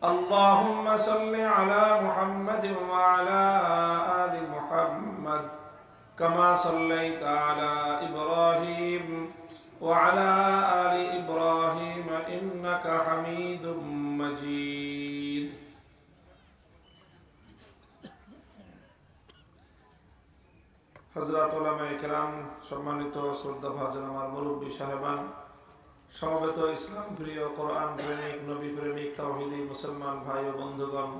اللهم صل على محمد وعلى آل محمد كما صليت على إبراهيم وعلى آل إبراهيم إنك حميد مجيد হযরত উলামায়ে কেরাম, সম্মানিত শ্রদ্ধাভাজন আমার মুরব্বী সাহেবান, সমবেত ইসলাম প্রিয়, কোরআন প্রেমিক, নবী প্রেমিক, তাওহীদি মুসলমান ভাই ও বন্ধুগণ,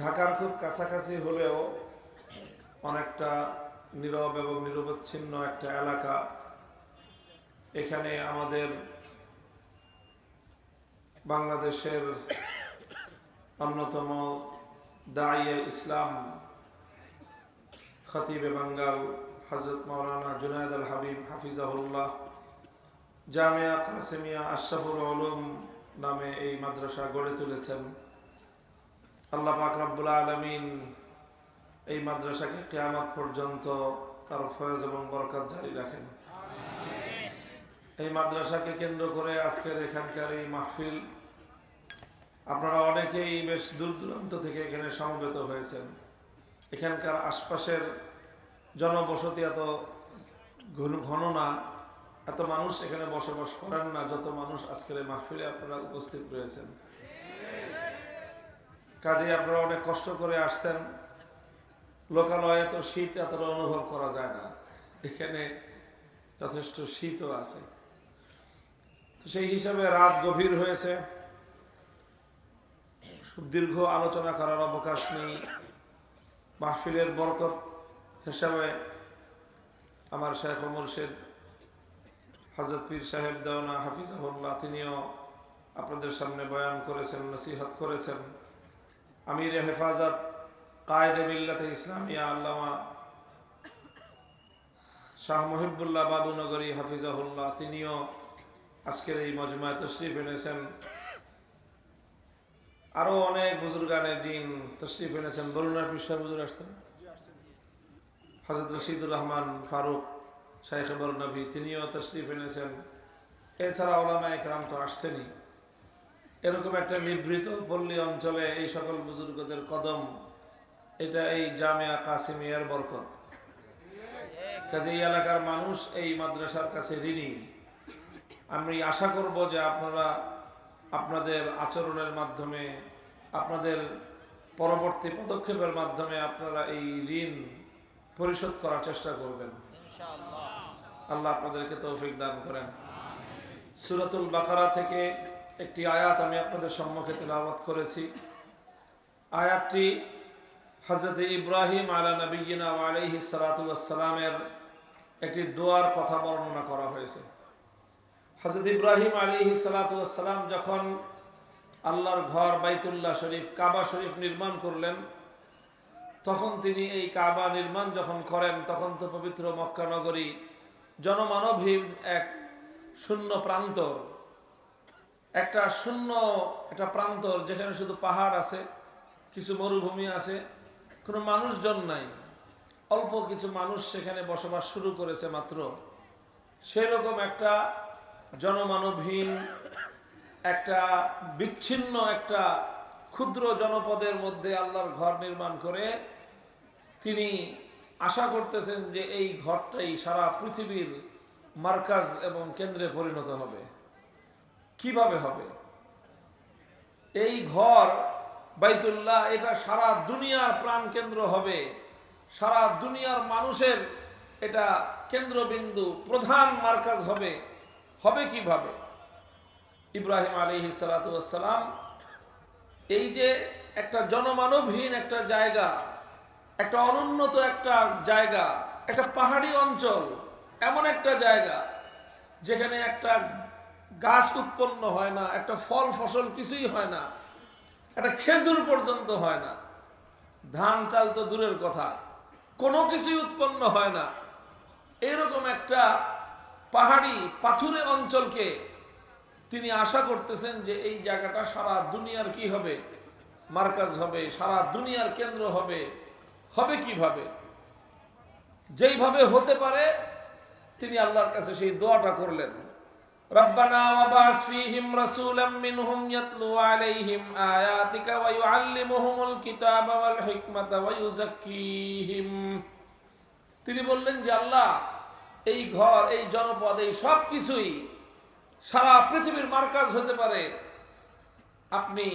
ঢাকার খুব কাছাকাছি হলেও অনেকটা নীরব এবং নিরবচ্ছিন্ন একটা এলাকা। এখানে আমাদের বাংলাদেশের অন্যতম দাঈয়ে ইসলাম, খতিবে বাঙ্গাল হযরত মাওলানা জুনায়েদ আল হাবিব হাফিজাহুল্লাহ জামিয়া কাসেমিয়া আশরাফুল উলুম নামে এই মাদ্রাসা গড়ে তুলেছেন। আল্লাহ পাক রব্বুল আলামিন এই মাদ্রাসাকে কিয়ামত পর্যন্ত তার ফয়েজ এবং বরকত জারি রাখেন। এই মাদ্রাসাকে কেন্দ্র করে আজকের এখানকার এই মাহফিল, আপনারা অনেকেই বেশ দূর দূরান্ত থেকে এখানে সমবেত হয়েছেন। এখানকার আশপাশের জনবসতি এত ঘন না, এত মানুষ এখানে বসবাস করেন না যত মানুষ আজকের এই মাহফিলে আপনারা উপস্থিত রয়েছেন। কাজেই আপনারা অনেক কষ্ট করে আসছেন। লোকালয়ে তো শীত এতটা অনুভব করা যায় না, এখানে যথেষ্ট শীতও আছে। তো সেই হিসাবে রাত গভীর হয়েছে, দীর্ঘ আলোচনা করার অবকাশ নেই। মাহফিলের বরকত হিসাবে আমার শেখ ও মুর্শিদ হযরত পীর সাহেব দেওয়ানা হাফিজাহুল্লাহ তিনিও আপনাদের সামনে বয়ান করেছেন, নসিহত করেছেন। আমির হেফাজত কায়েদে মিল্লাতে ইসলামিয়া আল্লামা শাহ মুহিবুল্লাহ বাবুনগরী হাফিজাহুল্লাহ তিনিও আজকের এই মজমায় তশরিফ এনেছেন। আরো অনেক বুজুর্গানে দিন তশরিফ এনেছেন। বরুণার পীর সাহেব হুজুর আসছেন, হযরত রশিদুর রহমান ফারুক শাইখ বরনবী তিনিও তশরিফ এনেছেন। এছাড়া উলামায়ে কেরাম তো আসছেনই। এরকম একটা নিভৃত পল্লী অঞ্চলে এই সকল বুজুর্গদের কদম, এটা এই জামিয়া কাসেমিয়ার বরকত। কাজে এই এলাকার মানুষ এই মাদ্রাসার কাছে ঋণী। আমি আশা করব যে আপনারা আপনাদের আচরণের মাধ্যমে, আপনাদের পরবর্তী পদক্ষেপের মাধ্যমে আপনারা এই ঋণ পরিশোধ করার চেষ্টা করবেন। আল্লাহ আপনাদেরকে তৌফিক দান করেন। সূরাতুল বাকারা থেকে একটি আয়াত আমি আপনাদের সম্মুখে তিলাওয়াত করেছি। আয়াতটি হযরত ইব্রাহিম আলা নবিয়িনা ওয়া আলাইহিস সালাতু ওয়াস সালামের একটি দোয়ার কথা বর্ণনা করা হয়েছে। হযরত ইব্রাহিম আলাইহিস সালাতু ওয়াস সালাম যখন আল্লাহর ঘর বাইতুল্লাহ শরীফ, কাবা শরীফ নির্মাণ করলেন, তখন তিনি এই কাবা নির্মাণ যখন করেন, তখন তো পবিত্র মক্কা নগরী জনমানবহীন এক শূন্য প্রান্তর, একটা প্রান্তর যেখানে শুধু পাহাড় আছে, কিছু মরুভূমি আছে, কোনো মানুষজন নাই, অল্প কিছু মানুষ সেখানে বসবাস শুরু করেছে মাত্র। সেরকম একটা জনমানবহীন, একটা বিচ্ছিন্ন, একটা ক্ষুদ্র জনপদের মধ্যে আল্লাহর ঘর নির্মাণ করে তিনি আশা করতেছেন যে এই ঘরটাই সারা পৃথিবীর মার্কাজ এবং কেন্দ্রে পরিণত হবে। কিভাবে হবে? এই ঘর বাইতুল্লাহ, এটা সারা দুনিয়ার প্রাণ কেন্দ্র হবে, সারা দুনিয়ার মানুষের এটা কেন্দ্রবিন্দু, প্রধান মার্কাজ হবে। হবে কিভাবে? ইব্রাহিম আলাইহিস সালাতু ওয়াস সালাম এই যে একটা জনমানবহীন একটা জায়গা, একটা অনুন্নত একটা জায়গা, একটা পাহাড়ি অঞ্চল, এমন একটা জায়গা যেখানে একটা গাছ উৎপন্ন হয় না, একটা ফল ফসল কিছুই হয় না, একটা খেজুর পর্যন্ত হয় না, ধান চাল তো দূরের কথা, কোনো কিছুই উৎপন্ন হয় না। এরকম একটা পাহাড়ি পাথুরে অঞ্চলকে তিনি আশা করতেছেন যে এই জায়গাটা সারা দুনিয়ার কি হবে? মার্কাজ হবে, সারা দুনিয়ার কেন্দ্র হবে। হবে কিভাবে? যেইভাবে হতে পারে তিনি আল্লাহর কাছে সেই দোয়াটা করলেন, রব্বানা ওয়াবাস ফীহিম রাসূলাম মিনহুম ইয়াতলু আলাইহিম আয়াতিকা ওয়া ইউআল্লিমুহুমুল কিতাবা ওয়াল হিকমাতা ওয়া ইউযাক্কিহিম। তিনি বললেন যে আল্লাহ, এই ঘর, এই জনপদ, এই সব কিছুই সারা পৃথিবীর মার্কাজ হতে পারে, আপনি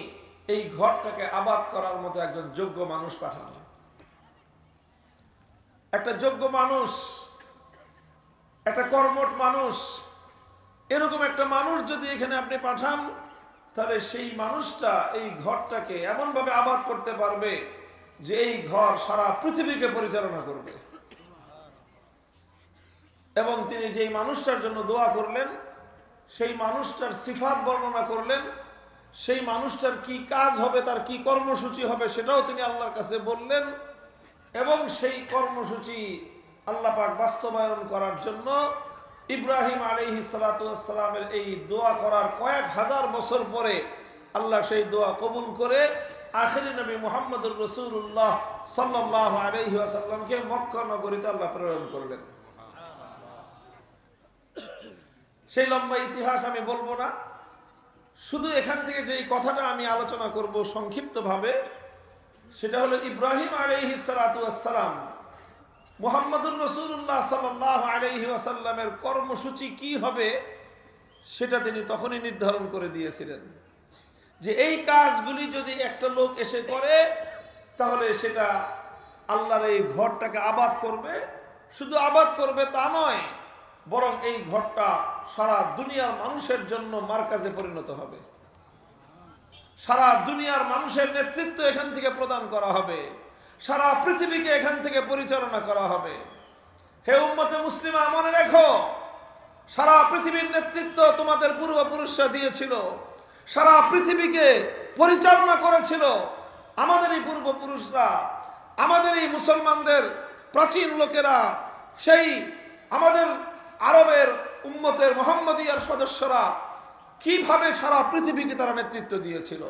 এই ঘরটাকে আবাদ করার মতো একজন যোগ্য মানুষ পাঠান। একটা যোগ্য মানুষ, একটা কর্মঠ মানুষ, এরকম একটা মানুষ যদি এখানে আপনি পাঠান, তাহলে সেই মানুষটা এই ঘরটাকে এমনভাবে আবাদ করতে পারবে যে এই ঘর সারা পৃথিবীকে পরিচালনা করবে। এবং তিনি যেই মানুষটার জন্য দোয়া করলেন, সেই মানুষটার সিফাত বর্ণনা করলেন, সেই মানুষটার কি কাজ হবে, তার কি কর্মসূচি হবে, সেটাও তিনি আল্লাহর কাছে বললেন। এবং সেই কর্মসূচি আল্লাহ পাক বাস্তবায়ন করার জন্য ইব্রাহিম আলাইহিস সালাতু ওয়াস সালামের এই দোয়া করার কয়েক হাজার বছর পরে আল্লাহ সেই দোয়া কবুল করে আখিরি নবী মুহাম্মদুর রাসূলুল্লাহ সাল্লাল্লাহু আলাইহি ওয়াসাল্লামকে মক্কা নগরীতে আল্লাহ প্রেরণ করলেন। সেই লম্বা ইতিহাস আমি বলবো না, শুধু এখান থেকে যে কথাটা আমি আলোচনা করব সংক্ষিপ্তভাবে, সেটা হলো ইব্রাহিম আলাইহিস সালাতু ওয়াস সালাম মুহাম্মদুর রাসূলুল্লাহ সাল্লাল্লাহু আলাইহি ওয়াসাল্লামের কর্মসূচি কি হবে সেটা তিনি তখনই নির্ধারণ করে দিয়েছিলেন যে এই কাজগুলি যদি একটা লোক এসে করে তাহলে সেটা আল্লাহর এই ঘরটাকে আবাদ করবে। শুধু আবাদ করবে তা নয়, বরং এই ঘরটা সারা দুনিয়ার মানুষের জন্য মার্কাজে পরিণত হবে। সারা দুনিয়ার মানুষের নেতৃত্ব এখান থেকে প্রদান করা হবে, সারা পৃথিবীকে এখান থেকে পরিচালনা করা হবে। হে উম্মতে মুসলিমা, মনে রেখো, সারা পৃথিবীর নেতৃত্ব তোমাদের পূর্বপুরুষরা দিয়েছিল, সারা পৃথিবীকে পরিচালনা করেছিল আমাদেরই পূর্বপুরুষরা, আমাদেরই মুসলমানদের প্রাচীন লোকেরা, সেই আমাদের আরবের উম্মতের মুহাম্মদিয়ার সদস্যরা কিভাবে সারা পৃথিবীকে তারা নেতৃত্ব দিয়েছিল,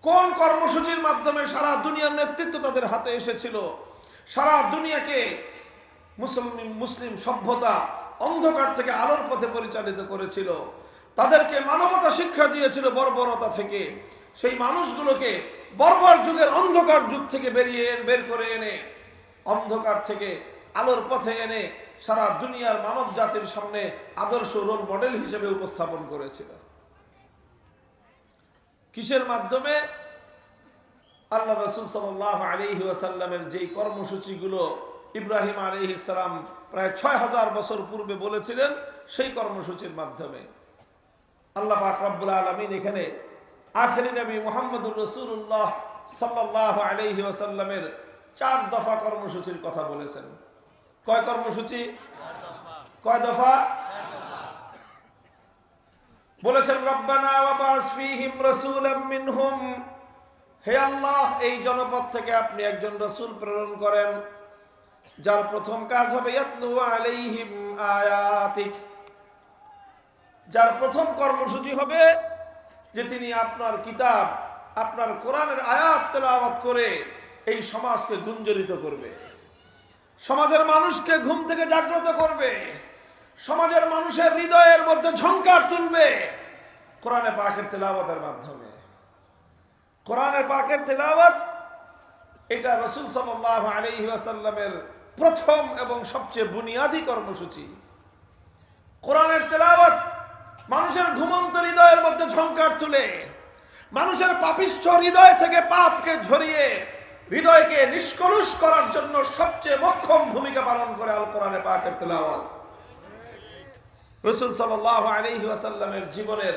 কোন কর্মসূচির মাধ্যমে সারা দুনিয়ার নেতৃত্ব তাদের হাতে এসেছিল, সারা দুনিয়াকে মুসলিম সভ্যতা অন্ধকার থেকে আলোর পথে পরিচালিত করেছিল, তাদেরকে মানবতা শিক্ষা দিয়েছিল বর্বরতা থেকে। সেই মানুষগুলোকে বর্বর যুগের অন্ধকার যুগ থেকে বের করে এনে অন্ধকার থেকে আলোর পথে এনে সারা দুনিয়ার মানব জাতির সামনে আদর্শ রোল মডেল হিসেবে উপস্থাপন করেছিল। কিসের মাধ্যমে? আল্লাহ রাসূল সাল্লাল্লাহু আলাইহি ওয়াসাল্লামের যেই কর্মসূচিগুলো ইব্রাহিম আলাইহিস সালাম প্রায় ৬০০০ বছর পূর্বে বলেছিলেন, সেই কর্মসূচির মাধ্যমে আল্লাহ পাক রব্বুল আলামিন এখানে আখিরি নবী মুহাম্মদুর রাসূলুল্লাহ সাল্লাল্লাহু আলাইহি ওয়াসাল্লামের ৪ দফা কর্মসূচির কথা বলেছেন। কয় কর্মসূচি? কয় দফা? বলেছেন রব্বানা ওয়াবাস ফীহিম রাসূলাম মিনহুম, হে আল্লাহ, এই জনপদ থেকে আপনি একজন রাসূল প্রেরণ করেন, যার প্রথম কাজ হবে ইয়াতলু আলাইহিম আয়াতিক, যার প্রথম কর্মসূচি হবে যে তিনি আপনার কিতাব, আপনার কোরআনের আয়াত তেলাওয়াত করে এই সমাজকে গুঞ্জরিত করবে, সমাজের মানুষকে ঘুম থেকে জাগ্রত করবে, সমাজের মানুষের হৃদয়ের মধ্যে ঝংকার তুলবে কোরআনে পাকের তেলাওয়াতের মাধ্যমে। কোরআনে পাকের তেলাওয়াত এটা রাসূল সাল্লাল্লাহু আলাইহি ওয়াসাল্লামের প্রথম এবং সবচেয়ে বুনিয়াদী কর্মসূচি। কোরআনের তেলাওয়াত মানুষের ঘুমন্ত হৃদয়ের মধ্যে ঝংকার তুলে মানুষের পাপিষ্ঠ হৃদয় থেকে পাপকে ঝরিয়ে হৃদয়কে নিষ্কলুষ করার জন্য সবচেয়ে মোক্ষম ভূমিকা পালন করে আল কোরআনে পাকের তেলাওয়াত। রাসূল সাল্লাল্লাহু আলাইহি ওয়াসাল্লামের জীবনের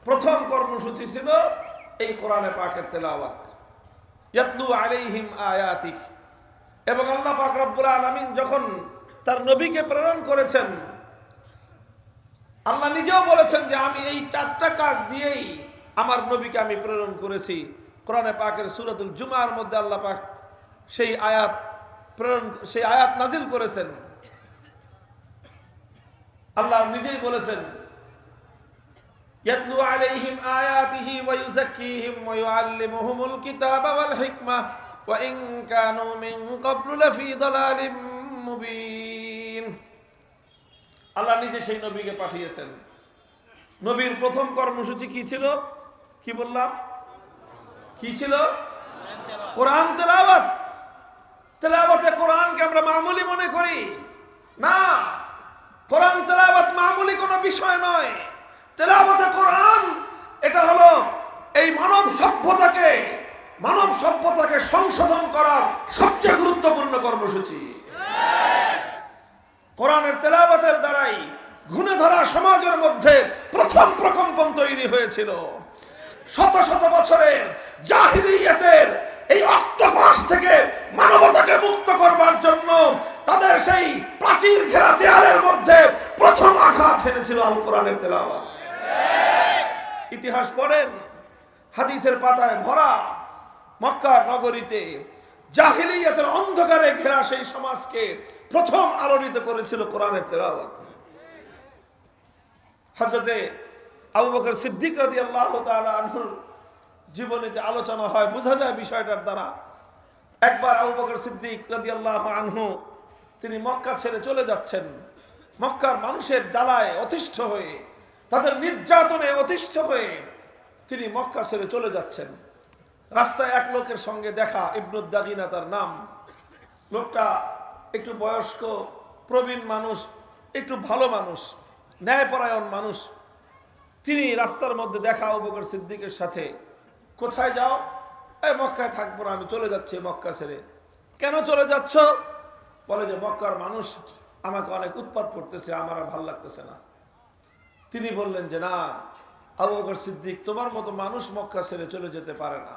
প্রথম কর্মসূচি ছিল এই কোরআনে পাকের তেলাওয়াত, ইয়াতলু আলাইহিম আয়াতিক। এবং আল্লাহ পাক রব্বুল আলামিন যখন তার নবীকে প্রেরণ করেছেন, আল্লাহ নিজেও বলেছেন যে আমি এই 4টা কাজ দিয়েই আমার নবীকে আমি প্রেরণ করেছি। কোরআনে পাকের সূরাতুল জুমার মধ্যে আল্লাহ পাক সেই আয়াত নাজিল করেছেন। আল্লাহ নিজেই বলেছেন ইয়াতলু আলাইহিম আয়াতিহি ওয়া ইউযাক্কিহিম ওয়া ইউআল্লিমুহুমুল কিতাবা ওয়াল হিকমাহ ওয়া ইন কানু মিন ক্বাবলু লাফি দালালিম মুবিন। আল্লাহ নিজে সেই নবীকে পাঠিয়েছেন নবীর প্রথম কর্মসূচি কি ছিল? কি বললাম? কি ছিল? কোরআন তেলাওয়াত। তেলাওয়াতে কোরআনকে আমরা মামুলি মনে করি না। কোরআন তেলাওয়াত মামুলি কোনো বিষয় নয়। তেলাওয়াতে কোরআন এটা হলো এই মানব সভ্যতাকে সংশোধন করার সবচেয়ে গুরুত্বপূর্ণ কর্মসূচি। কোরআনের তেলাওয়াতের দ্বারাই ঘুণে ধরা সমাজের মধ্যে প্রথম প্রকম্পন তৈরি হয়েছিল। শত শত বছরের জাহিলিয়াতের এই অক্টোপাস থেকে মানবতাকে মুক্ত করবার জন্য তাদের সেই প্রাচীর ঘেরা দেয়ালের মধ্যে প্রথম আঘাত হেনেছিল আল কোরআনের তেলাওয়াত। ইতিহাস পড়েন, হাদিসের পাতায় ভরা। মক্কার নগরীতে জাহিলিয়াতের অন্ধকারে ঘেরা সেই সমাজকে প্রথম আলোড়িত করেছিল কোরআনের তেলাওয়াত। হযরতে আবু বকর সিদ্দিক রাদিয়াল্লাহু তাআলা আনহুর জীবনীতে আলোচনা হয়, বোঝা যায় বিষয়টার দ্বারা। একবার আবু বকর সিদ্দিক রাদিয়াল্লাহু আনহু তিনি মক্কা ছেড়ে চলে যাচ্ছেন। মক্কার মানুষের জ্বালায় অতিষ্ঠ হয়ে, তাদের নির্যাতনে অতিষ্ঠ হয়ে তিনি মক্কা ছেড়ে চলে যাচ্ছেন। রাস্তায় এক লোকের সঙ্গে দেখা, ইবনুদ দাগিনা তার নাম। লোকটা একটু বয়স্ক, প্রবীণ মানুষ, একটু ভালো মানুষ, ন্যায়পরায়ণ মানুষ। তিনি রাস্তার মধ্যে দেখা আবু বকর সিদ্দিকের সাথে। কোথায় যাও? এই মক্কায় থাকবো না, আমি চলে যাচ্ছি মক্কা ছেড়ে। কেন চলে যাচ্ছ? বলে যে মক্কার মানুষ আমাকে অনেক উৎপাত করতেছে, আমার আর ভালো লাগতেছে না। তিনি বললেন যে না আবু বকর সিদ্দিক, তোমার মতো মানুষ মক্কা ছেড়ে চলে যেতে পারে না।